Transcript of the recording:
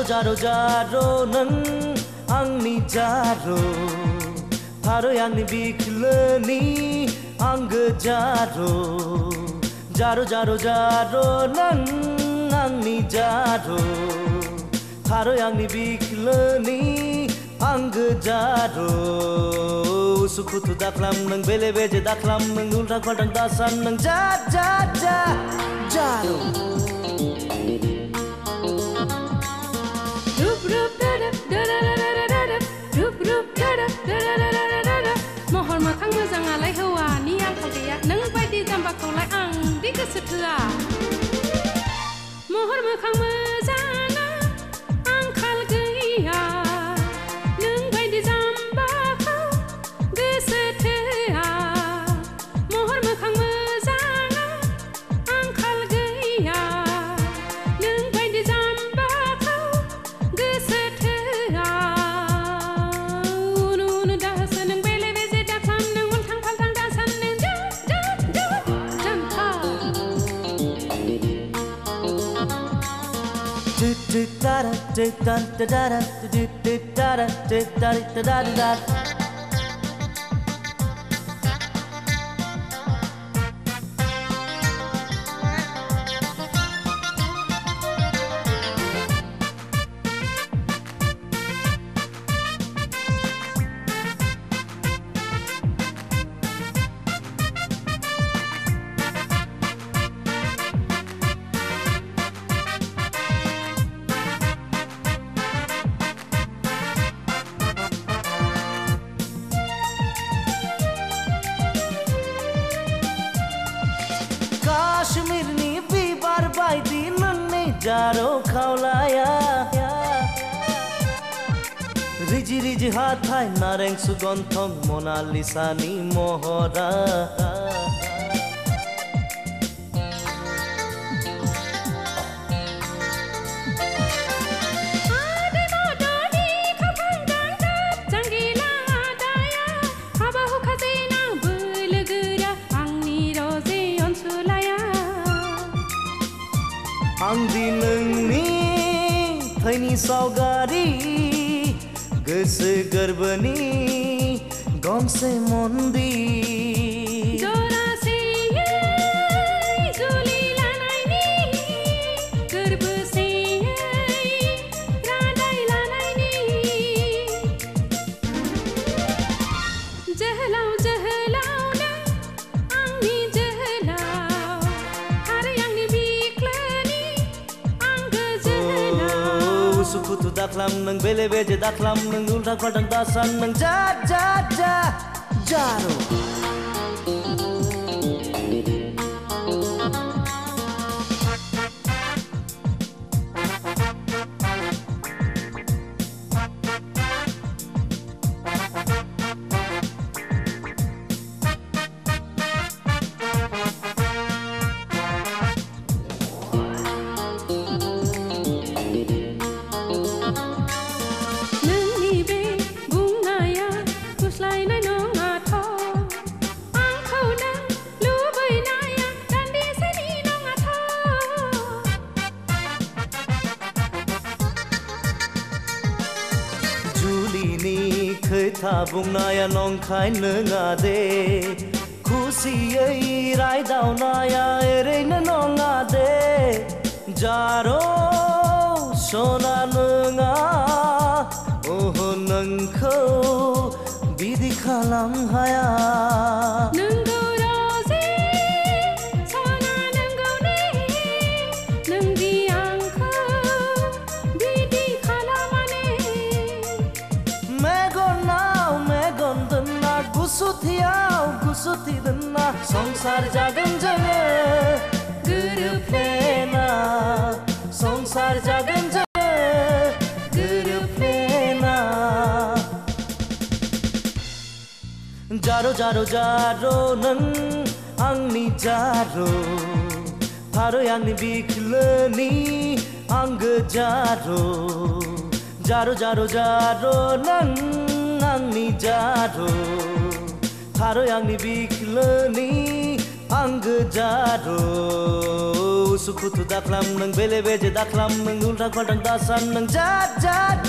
जारो जारो नों आंनि जारो थारै आंनि बिख्लोनि आंगो जारो जारो जारो जारो नों आंनि जारो थारै आंनि बिख्लोनि आंगो जारो सुखुथु दाख्लाम नों बेले बेजे दाख्लाम नों उल्था फाल्थां दासान नों जा जा जा जारो महर मोखां मोजाङालाय हौवानि आंखाल गैया नों बायदि जाम्बाखौलाय आं दि गोसो थोआ महर मोखां मोजाङा आंखाल गैया नों बायदि जाम्बाखौ गोसो थोआ महर मोखां मोजाङा आंखाल गैया नों बायदि जाम्बाखौ गोसो थोआ काश्मीरनि बिबार बायदि नोंनि जारो खावलाया रिजि रिजि हाथाय नारें सुगन्धं मनालिसानि महरा आंदि नोंनि थैनि सावगारि गोसो गोरबोनि गंसे मन्दिर जरासेयै जुलि लानायनि गोरबोसेयै रादाय लानायनि जोहोलाव जोहोलाव नों आंनि जोहोलाव थारै आंनि बिख्लोनि सुखुथु दाख्लाम नों बेले बेजे दाख्लाम नों उल्था फाल्थां दासान नों जा जा जा जारो खोथा बुंनाया नंखाय नङा दे खुसियै रायदावनाया ओरैनो नङा दे जारो सना नङा ओहो नोंखौ बिदि खालाम हाया नोंगौ रोजे सना नोंगौ ने नोंदि आंखौ बिदि खालामाने गुसुथि दोनना संसार जागोन जोङो गोरोबफ्लेना संसार जागोन जोङो गोरोबफ्लेना जारो जारो जारो नों आंनि जारो थारै आंनि बिख्लोनि आंगो जारो जारो जारो जारो नों आंनि जारो थारै आंनि बिख्लोनि आंगो जारो उसु खुथु दाख्लाम नों बेले बेजे दाख्लाम नों उल्था फाल्थां दासान नों जाद जाद